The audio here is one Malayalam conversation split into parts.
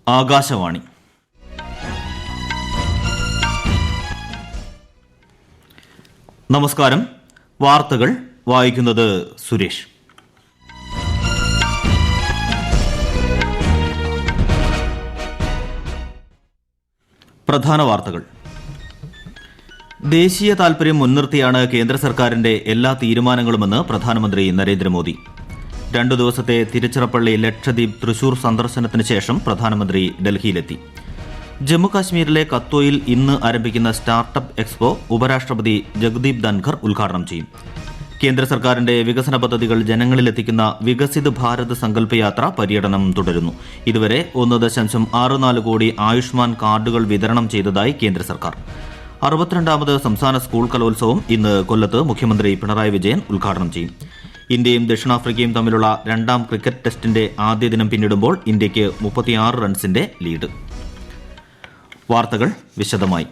ആകാശവാണി. നമസ്കാരം. വാർത്തകൾ വായിക്കുന്നത് സുരേഷ്. പ്രധാന വാർത്തകൾ. ദേശീയ താൽപര്യം മുൻനിർത്തിയാണ് കേന്ദ്ര സർക്കാരിന്റെ എല്ലാ തീരുമാനങ്ങളുമെന്ന് പ്രധാനമന്ത്രി നരേന്ദ്രമോദി. 2 ദിവസത്തെ തിരുച്ചിറപ്പള്ളി, ലക്ഷദ്വീപ്, തൃശൂർ സന്ദർശനത്തിന് ശേഷം പ്രധാനമന്ത്രി ഡൽഹിയിലെത്തി. ജമ്മുകാശ്മീരിലെ കത്തോയിൽ ഇന്ന് ആരംഭിക്കുന്ന സ്റ്റാർട്ടപ്പ് എക്സ്പോ ഉപരാഷ്ട്രപതി ജഗദീപ് ധൻഖർ ഉദ്ഘാടനം ചെയ്യും. കേന്ദ്ര സർക്കാരിന്റെ വികസന പദ്ധതികൾ ജനങ്ങളിലെത്തിക്കുന്ന വികസിത് ഭാരത് സങ്കല്പയാത്ര പര്യടനം തുടരുന്നു. ഇതുവരെ 1.64 കോടി ആയുഷ്മാൻ കാർഡുകൾ വിതരണം ചെയ്തതായി കേന്ദ്ര സർക്കാർ. 62ാമത് സംസ്ഥാന സ്കൂൾ കലോത്സവം ഇന്ന് കൊല്ലത്ത് മുഖ്യമന്ത്രി പിണറായി വിജയൻ ഉദ്ഘാടനം ചെയ്യും. ഇന്ത്യയും ദക്ഷിണാഫ്രിക്കയും തമ്മിലുള്ള 2ാം ക്രിക്കറ്റ് ടെസ്റ്റിന്റെ ആദ്യ ദിനം പിന്നിടുമ്പോൾ ഇന്ത്യയ്ക്ക് 36 റൺസിന്റെ ലീഡ്. വാർത്തകൾ വിശദമായി.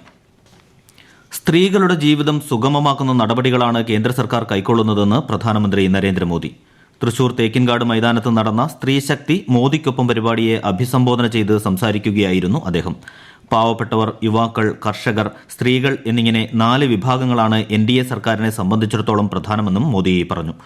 സ്ത്രീകളുടെ ജീവിതം സുഗമമാക്കുന്ന നടപടികളാണ് കേന്ദ്ര സർക്കാർ കൈക്കൊള്ളുന്നതെന്ന് പ്രധാനമന്ത്രി നരേന്ദ്രമോദി. തൃശൂർ തേക്കിൻകാട് മൈതാനത്ത് നടന്ന സ്ത്രീശക്തി മോദിക്കൊപ്പം പരിപാടിയെ അഭിസംബോധന ചെയ്ത് സംസാരിക്കുകയായിരുന്നു അദ്ദേഹം. പാവപ്പെട്ടവർ, യുവാക്കൾ, കർഷകർ, സ്ത്രീകൾ എന്നിങ്ങനെ 4 വിഭാഗങ്ങളാണ് NDA സർക്കാരിനെ സംബന്ധിച്ചിടത്തോളം പ്രധാനമെന്നും മോദി പറഞ്ഞു.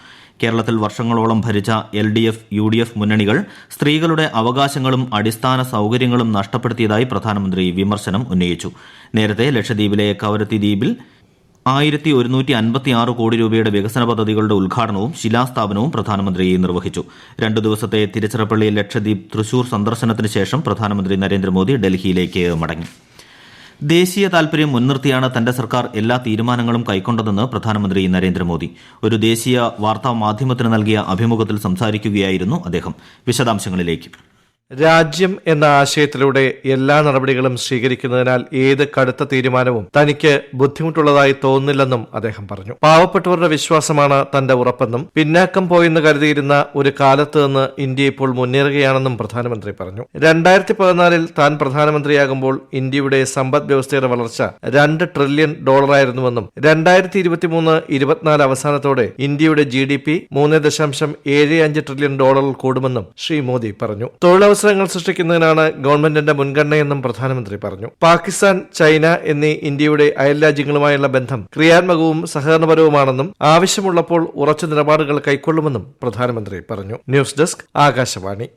കേരളത്തിൽ വർഷങ്ങളോളം ഭരിച്ച LDF, UDF മുന്നണികൾ സ്ത്രീകളുടെ അവകാശങ്ങളും അടിസ്ഥാന സൌകര്യങ്ങളും നഷ്ടപ്പെടുത്തിയതായി പ്രധാനമന്ത്രി വിമർശനം ഉന്നയിച്ചു. നേരത്തെ ലക്ഷദ്വീപിലെ കവരത്തി ദ്വീപിൽ 1156 കോടി രൂപയുടെ വികസന പദ്ധതികളുടെ ഉദ്ഘാടനവും ശിലാസ്ഥാപനവും പ്രധാനമന്ത്രി നിർവഹിച്ചു. 2 ദിവസത്തെ തിരുച്ചിറപ്പള്ളി, ലക്ഷദ്വീപ്, തൃശൂർ സന്ദർശനത്തിന് ശേഷം പ്രധാനമന്ത്രി നരേന്ദ്രമോദി ഡൽഹിയിലേക്ക് മടങ്ങി. ദേശീയ താൽപര്യം മുൻനിർത്തിയാണ് തന്റെ സർക്കാർ എല്ലാ തീരുമാനങ്ങളും കൈക്കൊണ്ടതെന്ന് പ്രധാനമന്ത്രി നരേന്ദ്രമോദി ഒരു ദേശീയ വാർത്താ മാധ്യമത്തിന് നൽകിയ അഭിമുഖത്തിൽ സംസാരിക്കുകയായിരുന്നു അദ്ദേഹം. വിശദാംശങ്ങളിലേക്ക്. രാജ്യം എന്ന ആശയത്തിലൂടെ എല്ലാ നടപടികളും സ്വീകരിക്കുന്നതിനാൽ ഏത് കടുത്ത തീരുമാനവും തനിക്ക് ബുദ്ധിമുട്ടുള്ളതായി തോന്നുന്നില്ലെന്നും അദ്ദേഹം പറഞ്ഞു. പാവപ്പെട്ടവരുടെ വിശ്വാസമാണ് തന്റെ ഉറപ്പെന്നും പിന്നാക്കം പോയെന്ന് കരുതിയിരുന്ന ഒരു കാലത്ത് നിന്ന് ഇന്ത്യ ഇപ്പോൾ മുന്നേറുകയാണെന്നും പ്രധാനമന്ത്രി പറഞ്ഞു. 2014 താൻ പ്രധാനമന്ത്രിയാകുമ്പോൾ ഇന്ത്യയുടെ സമ്പദ് വ്യവസ്ഥയുടെ വളർച്ച $2 ട്രില്യൺ ആയിരുന്നുവെന്നും 2023-24 അവസാനത്തോടെ ഇന്ത്യയുടെ GDP $3.75 ട്രില്യൺ കൂടുമെന്നും ശ്രീ മോദി പറഞ്ഞു. അവസരങ്ങൾ സൃഷ്ടിക്കുന്നതിനാണ് ഗവൺമെന്റിന്റെ മുൻഗണനയെന്നും പ്രധാനമന്ത്രി പറഞ്ഞു. പാകിസ്ഥാൻ, ചൈന എന്നീ ഇന്ത്യയുടെ അയൽരാജ്യങ്ങളുമായുള്ള ബന്ധം ക്രിയാത്മകവും സഹകരണപരവുമാണെന്നും ആവശ്യമുള്ളപ്പോൾ ഉറച്ച നിലപാടുകൾ കൈക്കൊള്ളുമെന്നും പ്രധാനമന്ത്രി പറഞ്ഞു. News desk, Akashvani.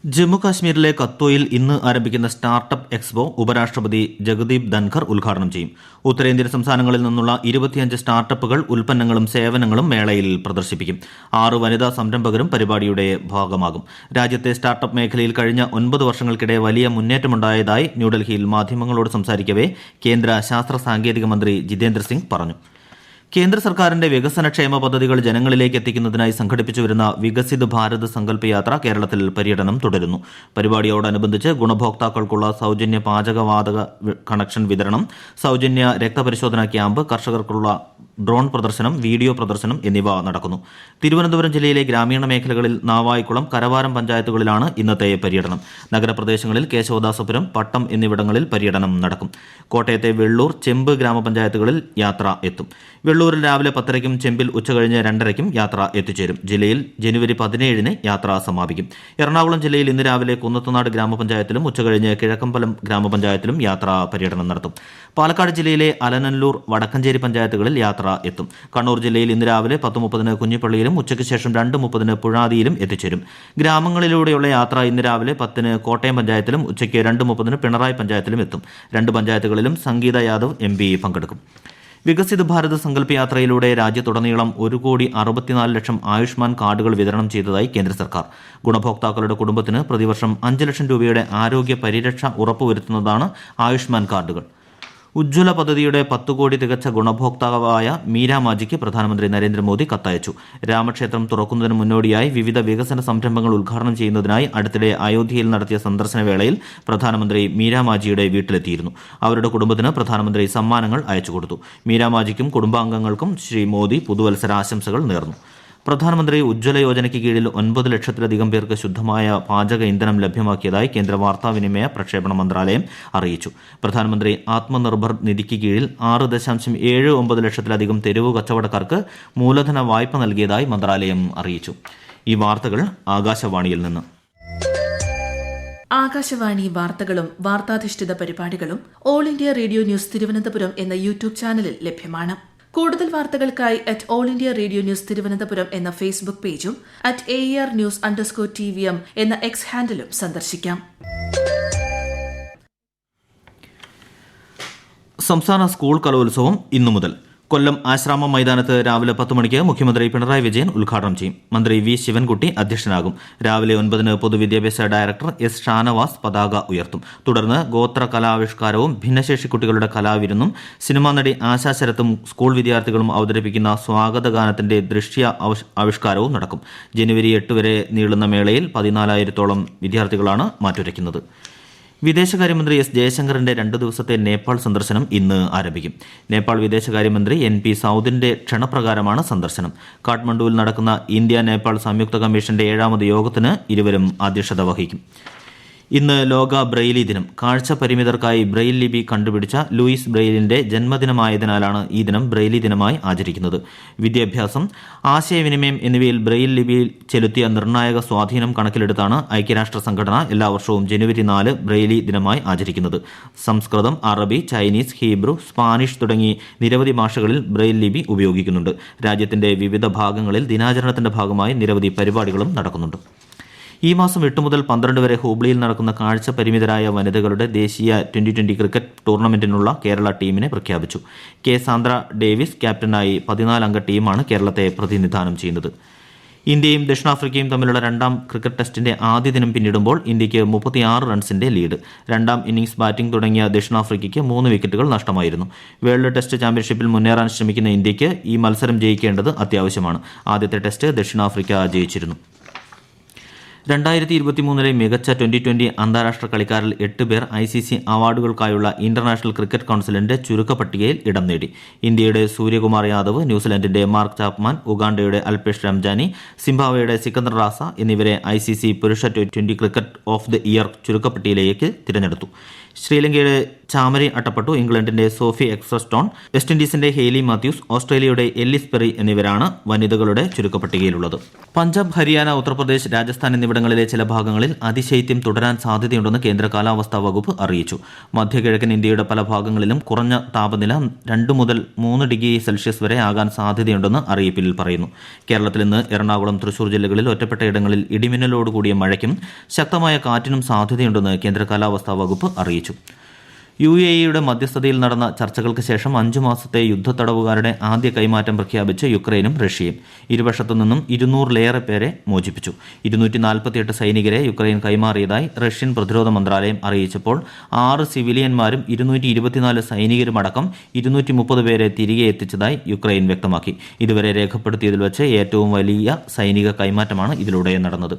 ജമ്മുകാശ്മീരിലെ കത്തോയിൽ ഇന്ന് ആരംഭിക്കുന്ന സ്റ്റാർട്ടപ്പ് എക്സ്പോ ഉപരാഷ്ട്രപതി ജഗദീപ് ധൻഖർ ഉദ്ഘാടനം ചെയ്യും. ഉത്തരേന്ത്യൻ സംസ്ഥാനങ്ങളിൽ നിന്നുള്ള 25 സ്റ്റാർട്ടപ്പുകൾ, ഉൽപ്പന്നങ്ങളും സേവനങ്ങളും മേളയിൽ പ്രദർശിപ്പിക്കും. 6 വനിതാ സംരംഭകരും പരിപാടിയുടെ ഭാഗമാകും. രാജ്യത്തെ സ്റ്റാർട്ടപ്പ് മേഖലയിൽ കഴിഞ്ഞ 9 വർഷങ്ങൾക്കിടെ വലിയ മുന്നേറ്റമുണ്ടായതായി ന്യൂഡൽഹിയിൽ മാധ്യമങ്ങളോട് സംസാരിക്കവെ കേന്ദ്ര ശാസ്ത്ര സാങ്കേതിക മന്ത്രി ജിതേന്ദ്ര സിംഗ് പറഞ്ഞു. കേന്ദ്ര സർക്കാരിന്റെ വികസനക്ഷേമ പദ്ധതികൾ ജനങ്ങളിലേക്ക് എത്തിക്കുന്നതിനായി സംഘടിപ്പിച്ചുവരുന്ന വികസിത് ഭാരത് സങ്കല്പയാത്ര കേരളത്തിൽ പര്യടനം തുടരുന്നു. പരിപാടിയോടനുബന്ധിച്ച് ഗുണഭോക്താക്കൾക്കുള്ള സൌജന്യ പാചകവാതക കണക്ഷൻ വിതരണം, സൌജന്യ രക്തപരിശോധനാ ക്യാമ്പ്, കർഷകർക്കുള്ള ഡ്രോൺ പ്രദർശനം, വീഡിയോ പ്രദർശനം എന്നിവ നടക്കുന്നു. തിരുവനന്തപുരം ജില്ലയിലെ ഗ്രാമീണ മേഖലകളിൽ നാവായിക്കുളം, കരവാരം പഞ്ചായത്തുകളിലാണ് ഇന്നത്തെ പര്യടനം. നഗരപ്രദേശങ്ങളിൽ കേശവദാസപുരം, പട്ടം എന്നിവിടങ്ങളിൽ പര്യടനം നടക്കും. കോട്ടയത്തെ വെള്ളൂർ, ചെമ്പ് ഗ്രാമപഞ്ചായത്തുകളിൽ യാത്ര എത്തും. വെള്ളൂരിൽ രാവിലെ 10:00-ക്കും ചെമ്പിൽ ഉച്ചകഴിഞ്ഞ് 2:30-ക്കും യാത്ര എത്തിച്ചേരും. ജില്ലയിൽ ജനുവരി 17-ന് യാത്ര സമാപിക്കും. എറണാകുളം ജില്ലയിൽ ഇന്ന് രാവിലെ കുന്നത്തുനാട് ഗ്രാമപഞ്ചായത്തിലും ഉച്ചകഴിഞ്ഞ് കിഴക്കമ്പലം ഗ്രാമപഞ്ചായത്തിലും യാത്രാ പര്യടനം നടത്തും. പാലക്കാട് ജില്ലയിലെ അലനല്ലൂർ, വടക്കഞ്ചേരി പഞ്ചായത്തുകളിൽ യാത്ര എത്തും. കണ്ണൂർ ജില്ലയിൽ ഇന്ന് രാവിലെ 10:30-ന് കുഞ്ഞിപ്പള്ളിയിലും ഉച്ചയ്ക്ക് ശേഷം 2:30-ന് പുഴാതിയിലും എത്തിച്ചേരും. ഗ്രാമങ്ങളിലൂടെയുള്ള യാത്ര ഇന്ന് രാവിലെ 10-ന് കോട്ടയം പഞ്ചായത്തിലും ഉച്ചയ്ക്ക് 2:30-ന് പിണറായി പഞ്ചായത്തിലും എത്തും. 2 പഞ്ചായത്തുകളിലും സംഗീത യാദവ് MP പങ്കെടുക്കും. വികസിത് ഭാരത് സങ്കല്പയാത്രയിലൂടെ രാജ്യത്തുടനീളം 1,64,00,000 ആയുഷ്മാൻ കാർഡുകൾ വിതരണം ചെയ്തതായി കേന്ദ്ര സർക്കാർ. ഗുണഭോക്താക്കളുടെ കുടുംബത്തിന് പ്രതിവർഷം 5 ലക്ഷം രൂപയുടെ ആരോഗ്യ പരിരക്ഷ ഉറപ്പുവരുത്തുന്നതാണ് ആയുഷ്മാൻ കാർഡുകൾ. ഉജ്ജ്വല പദ്ധതിയുടെ 10 കോടി തികച്ച ഗുണഭോക്താവായ മീര മാജിക്ക് പ്രധാനമന്ത്രി നരേന്ദ്രമോദി കത്തയച്ചു. രാമക്ഷേത്രം തുറക്കുന്നതിന് മുന്നോടിയായി വിവിധ വികസന സംരംഭങ്ങൾ ഉദ്ഘാടനം ചെയ്യുന്നതിനായി അടുത്തിടെ അയോധ്യയിൽ നടത്തിയ സന്ദർശന വേളയിൽ പ്രധാനമന്ത്രി മീര മാജിയുടെ വീട്ടിലെത്തിയിരുന്നു. അവരുടെ കുടുംബത്തിന് പ്രധാനമന്ത്രി സമ്മാനങ്ങൾ അയച്ചുകൊടുത്തു. മീര മാജിക്കും കുടുംബാംഗങ്ങൾക്കും ശ്രീ മോദി പുതുവത്സരാശംസകൾ നേർന്നു. പ്രധാനമന്ത്രി ഉജ്ജ്വല യോജനയ്ക്ക് കീഴിൽ 9 ലക്ഷത്തിലധികം പേർക്ക് ശുദ്ധമായ പാചക ഇന്ധനം ലഭ്യമാക്കിയതായി കേന്ദ്ര വാർത്താവിനിമയ പ്രക്ഷേപണ മന്ത്രാലയം അറിയിച്ചു. പ്രധാനമന്ത്രി ആത്മനിർഭർ നിധിക്ക് കീഴിൽ 6.79 ലക്ഷത്തിലധികം തെരുവു കച്ചവടക്കാർക്ക് മൂലധന വായ്പ നൽകിയതായി മന്ത്രാലയം അറിയിച്ചു. ഈ വാർത്തകൾ ആകാശവാണിയിൽ നിന്ന്. ആകാശവാണി വാർത്തകളും വാർത്താധിഷ്ഠിത പരിപാടികളും all India radio news Thiruvananthapuram എന്ന യൂട്യൂബ് ചാനലിൽ ലഭ്യമാണ്. കൂടുതൽ വാർത്തകൾക്കായി all India radio news Thiruvananthapuram എന്ന ഫേസ്ബുക്ക് പേജും @AER_TVM എന്ന എക്സ് ഹാൻഡിലും സന്ദർശിക്കാം. സംസ്ഥാന സ്കൂൾ കലോത്സവം ഇന്നു മുതൽ കൊല്ലം ആശ്രാമം മൈതാനത്ത് രാവിലെ 10 മണിക്ക് മുഖ്യമന്ത്രി പിണറായി വിജയൻ ഉദ്ഘാടനം ചെയ്യും. മന്ത്രി വി ശിവൻകുട്ടി അധ്യക്ഷനാകും. രാവിലെ 9 പൊതുവിദ്യാഭ്യാസ ഡയറക്ടർ എസ് ഷാനവാസ് പതാക ഉയർത്തും. തുടർന്ന് ഗോത്ര കലാവിഷ്കാരവും ഭിന്നശേഷി കുട്ടികളുടെ കലാവിരുന്നും സിനിമാ നടി ആശാ ശരത്തും സ്കൂൾ വിദ്യാർത്ഥികളും അവതരിപ്പിക്കുന്ന സ്വാഗതഗാനത്തിന്റെ ദൃശ്യ ആവിഷ്കാരവും നടക്കും. ജനുവരി 8 വരെ നീളുന്ന മേളയിൽ 14,000-ഓളം വിദ്യാർത്ഥികളാണ് മാറ്റുരയ്ക്കുന്നത്. വിദേശകാര്യമന്ത്രി എസ് ജയശങ്കറിന്റെ 2 ദിവസത്തെ നേപ്പാൾ സന്ദർശനം ഇന്ന് ആരംഭിക്കും. നേപ്പാൾ വിദേശകാര്യമന്ത്രി NP സൌദിന്റെ ക്ഷണപ്രകാരമാണ് സന്ദർശനം. കാഠ്മണ്ഡുവിൽ നടക്കുന്ന ഇന്ത്യ നേപ്പാൾ സംയുക്ത കമ്മീഷന്റെ 7ാമത് യോഗത്തിന് ഇരുവരും അധ്യക്ഷത വഹിക്കും. ഇന്ന് ലോക ബ്രെയിലി ദിനം. കാഴ്ച പരിമിതർക്കായി ബ്രെയിൽ ലിപി കണ്ടുപിടിച്ച ലൂയിസ് ബ്രെയിലിന്റെ ജന്മദിനമായതിനാലാണ് ഈ ദിനം ബ്രെയിലി ദിനമായി ആചരിക്കുന്നത്. വിദ്യാഭ്യാസം, ആശയവിനിമയം എന്നിവയിൽ ബ്രെയിൽ ലിപിയിൽ ചെലുത്തിയ നിർണായക സ്വാധീനം കണക്കിലെടുത്താണ് ഐക്യരാഷ്ട്ര സംഘടന എല്ലാ വർഷവും ജനുവരി 4 ബ്രെയിലി ദിനമായി ആചരിക്കുന്നത്. സംസ്കൃതം, അറബി, ചൈനീസ്, ഹീബ്രു, സ്പാനിഷ് തുടങ്ങി നിരവധി ഭാഷകളിൽ ബ്രെയിൽ ലിപി ഉപയോഗിക്കുന്നുണ്ട്. രാജ്യത്തിന്റെ വിവിധ ഭാഗങ്ങളിൽ ദിനാചരണത്തിന്റെ ഭാഗമായി നിരവധി പരിപാടികളും നടക്കുന്നുണ്ട്. ഈ മാസം 8 മുതൽ 12 വരെ ഹൂബ്ലിയിൽ നടക്കുന്ന കാഴ്ച പരിമിതരായ വനിതകളുടെ ദേശീയ 2020 ക്രിക്കറ്റ് ടൂർണമെന്റിനുള്ള കേരള ടീമിനെ പ്രഖ്യാപിച്ചു. കെ സാന്ദ്ര ഡേവിസ് ക്യാപ്റ്റനായി 14-അംഗ ടീമാണ് കേരളത്തെ പ്രതിനിധാനം ചെയ്യുന്നത്. ഇന്ത്യയും ദക്ഷിണാഫ്രിക്കയും തമ്മിലുള്ള 2ാം ക്രിക്കറ്റ് ടെസ്റ്റിന്റെ ആദ്യ ദിനം പിന്നിടുമ്പോൾ ഇന്ത്യയ്ക്ക് 36 റൺസിന്റെ ലീഡ്. 2ാം ഇന്നിംഗ്സ് ബാറ്റിംഗ് തുടങ്ങിയ ദക്ഷിണാഫ്രിക്കയ്ക്ക് 3 വിക്കറ്റുകൾ നഷ്ടമായിരുന്നു. വേൾഡ് ടെസ്റ്റ് ചാമ്പ്യൻഷിപ്പിൽ മുന്നേറാൻ ശ്രമിക്കുന്ന ഇന്ത്യയ്ക്ക് ഈ മത്സരം ജയിക്കേണ്ടത് അത്യാവശ്യമാണ്. ആദ്യത്തെ ടെസ്റ്റ് ദക്ഷിണാഫ്രിക്ക ജയിച്ചിരുന്നു. 2023 മികച്ച 2020 അന്താരാഷ്ട്ര കളിക്കാരിൽ 8 പേർ ICC അവാർഡുകൾക്കായുള്ള ഇന്റർനാഷണൽ ക്രിക്കറ്റ് കൌൺസിലിന്റെ ചുരുക്കപ്പട്ടികയിൽ ഇടം നേടി. ഇന്ത്യയുടെ സൂര്യകുമാർ യാദവ്, ന്യൂസിലൻഡിന്റെ മാർക്ക് ചാപ്മാൻ, ഉഗാണ്ടയുടെ അൽപേഷ് രംജാനി, സിംബാബ്വേയുടെ സിക്കന്ദർ റാസ എന്നിവരെ ICC പുരുഷ 2020 ക്രിക്കറ്റ് ഓഫ് ദി ഇയർ ചുരുക്കപ്പട്ടികയിലേക്ക് തിരഞ്ഞെടുത്തു. ശ്രീലങ്കയുടെ ചാമരി അട്ടപ്പട്ടു, ഇംഗ്ലണ്ടിന്റെ സോഫി എക്സസ്റ്റോൺ, വെസ്റ്റ് ഇൻഡീസിന്റെ ഹെയ്ലി മാത്യൂസ്, ഓസ്ട്രേലിയയുടെ എല്ലിസ് പെറി എന്നിവരാണ് വനിതകളുടെ ചുരുക്കപ്പട്ടികയിലുള്ളത്. പഞ്ചാബ്, ഹരിയാന, ഉത്തർപ്രദേശ്, രാജസ്ഥാൻ എന്നിവിടങ്ങളിലെ ചില ഭാഗങ്ങളിൽ അതിശൈത്യം തുടരാൻ സാധ്യതയുണ്ടെന്ന് കേന്ദ്ര കാലാവസ്ഥാ വകുപ്പ് അറിയിച്ചു. മധ്യകിഴക്കൻ ഇന്ത്യയുടെ പല ഭാഗങ്ങളിലും കുറഞ്ഞ താപനില 2 മുതൽ 3 ഡിഗ്രി സെൽഷ്യസ് വരെ ആകാൻ സാധ്യതയുണ്ടെന്ന് അറിയിപ്പിൽ പറയുന്നു. കേരളത്തിൽ ഇന്ന് എറണാകുളം, തൃശൂർ ജില്ലകളിൽ ഒറ്റപ്പെട്ട ഇടങ്ങളിൽ ഇടിമിന്നലോടുകൂടിയ മഴയ്ക്കും ശക്തമായ കാറ്റിനും സാധ്യതയുണ്ടെന്ന് കേന്ദ്ര കാലാവസ്ഥാ വകുപ്പ് അറിയിച്ചു. UAE മധ്യസ്ഥതയിൽ നടന്ന ചർച്ചകൾക്ക് ശേഷം 5 മാസത്തെ യുദ്ധത്തടവുകാരുടെ ആദ്യ കൈമാറ്റം പ്രഖ്യാപിച്ച് യുക്രൈനും റഷ്യയും. ഇരുവശത്തു നിന്നും 200-ലേറെ പേരെ മോചിപ്പിച്ചു. 248 സൈനികരെ യുക്രൈൻ കൈമാറിയതായി റഷ്യൻ പ്രതിരോധ മന്ത്രാലയം അറിയിച്ചപ്പോൾ 6 സിവിലിയന്മാരും 224 സൈനികരുമടക്കം 230 പേരെ തിരികെ എത്തിച്ചതായി യുക്രൈൻ വ്യക്തമാക്കി. ഇതുവരെ രേഖപ്പെടുത്തിയതിൽ വെച്ച് ഏറ്റവും വലിയ സൈനിക കൈമാറ്റമാണ് ഇതിലൂടെ നടന്നത്.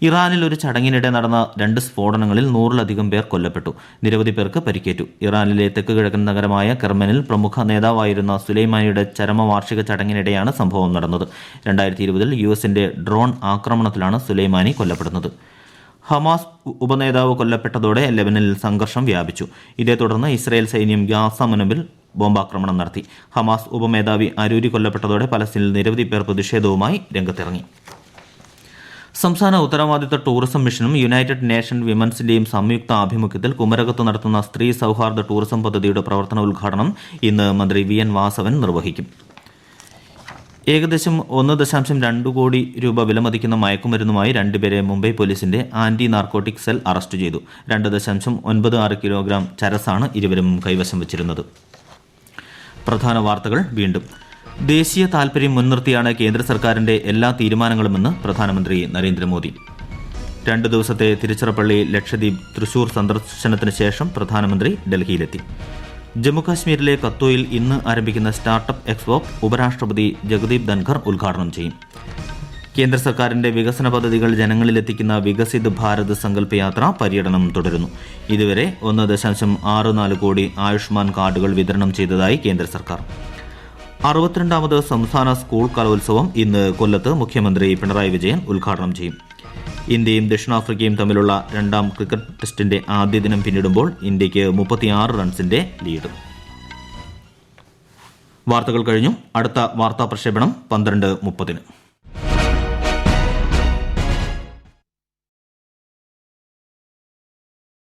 ഇറാനിൽ ഒരു ചടങ്ങിനിടെ നടന്ന 2 സ്ഫോടനങ്ങളിൽ 100-ലധികം പേർ കൊല്ലപ്പെട്ടു. നിരവധി പേർക്ക് പരിക്കേറ്റു. ഇറാനിലെ തെക്ക് കിഴക്കൻ നഗരമായ കെർമനിൽ പ്രമുഖ നേതാവായിരുന്ന സുലൈമാനിയുടെ ചരമവാർഷിക ചടങ്ങിനിടെയാണ് സംഭവം നടന്നത്. 2020-ൽ US-ന്റെ ഡ്രോൺ ആക്രമണത്തിലാണ് സുലൈമാനി കൊല്ലപ്പെടുന്നത്. ഹമാസ് ഉപനേതാവ് കൊല്ലപ്പെട്ടതോടെ ലെബനനിൽ സംഘർഷം വ്യാപിച്ചു. ഇതേ തുടർന്ന് ഇസ്രായേൽ സൈന്യം ഗാസ മുനമ്പിൽ ബോംബാക്രമണം നടത്തി. ഹമാസ് ഉപമേധാവി അരൂരി കൊല്ലപ്പെട്ടതോടെ പലസ്തീനിൽ നിരവധി പേർ പ്രതിഷേധവുമായി രംഗത്തിറങ്ങി. സംസ്ഥാന ഉത്തരവാദിത്ത ടൂറിസം മിഷനും യുണൈറ്റഡ് നേഷൻ വിമൻസിന്റെയും സംയുക്ത ആഭിമുഖ്യത്തിൽ കുമരകത്ത് നടത്തുന്ന സ്ത്രീ സൌഹാർദ്ദ ടൂറിസം പദ്ധതിയുടെ പ്രവർത്തന ഉദ്ഘാടനം ഇന്ന് മന്ത്രി VN വാസവൻ നിർവഹിക്കും. ഏകദേശം 1.2 കോടി രൂപ വിലമതിക്കുന്ന മയക്കുമരുന്നുമായി 2 പേരെ മുംബൈ പോലീസിന്റെ ആന്റി നാർക്കോട്ടിക് സെൽ അറസ്റ്റ് ചെയ്തു. 2.96 കിലോഗ്രാം ചരസാണ് ഇരുവരും കൈവശം വച്ചിരുന്നത്. പ്രധാന വാർത്തകൾ വീണ്ടും. ദേശീയ താൽപര്യം മുൻനിർത്തിയാണ് കേന്ദ്ര സർക്കാരിന്റെ എല്ലാ തീരുമാനങ്ങളുമെന്ന് പ്രധാനമന്ത്രി നരേന്ദ്രമോദി. 2 ദിവസത്തെ തിരുച്ചിറപ്പള്ളി, ലക്ഷദ്വീപ്, തൃശൂർ സന്ദർശനത്തിന് ശേഷം പ്രധാനമന്ത്രി ഡൽഹിയിലെത്തി. ജമ്മുകാശ്മീരിലെ കത്തോയിൽ ഇന്ന് ആരംഭിക്കുന്ന സ്റ്റാർട്ടപ്പ് എക്സ്പോ ഉപരാഷ്ട്രപതി ജഗദീപ് ധൻഖർ ഉദ്ഘാടനം ചെയ്യും. കേന്ദ്ര സർക്കാരിന്റെ വികസന പദ്ധതികൾ ജനങ്ങളിലെത്തിക്കുന്ന വികസിത് ഭാരത് സങ്കല്പ യാത്ര പര്യടനം തുടരുന്നു. ഇതുവരെ 1.64 കോടി ആയുഷ്മാൻ കാർഡുകൾ വിതരണം ചെയ്തതായി കേന്ദ്ര സർക്കാർ. 62ാമത് സംസ്ഥാന സ്കൂൾ കലോത്സവം ഇന്ന് കൊല്ലത്ത് മുഖ്യമന്ത്രി പിണറായി വിജയൻ ഉദ്ഘാടനം ചെയ്യും. ഇന്ത്യയും ദക്ഷിണാഫ്രിക്കയും തമ്മിലുള്ള 2ാം ക്രിക്കറ്റ് ടെസ്റ്റിന്റെ ആദ്യ ദിനം പിന്നിടുമ്പോൾ ഇന്ത്യയ്ക്ക് 36 റൺസിന്റെ ലീഡ്. വാർത്തകൾ കഴിഞ്ഞു. അടുത്ത വാർത്താ പ്രക്ഷേപണം 12:30.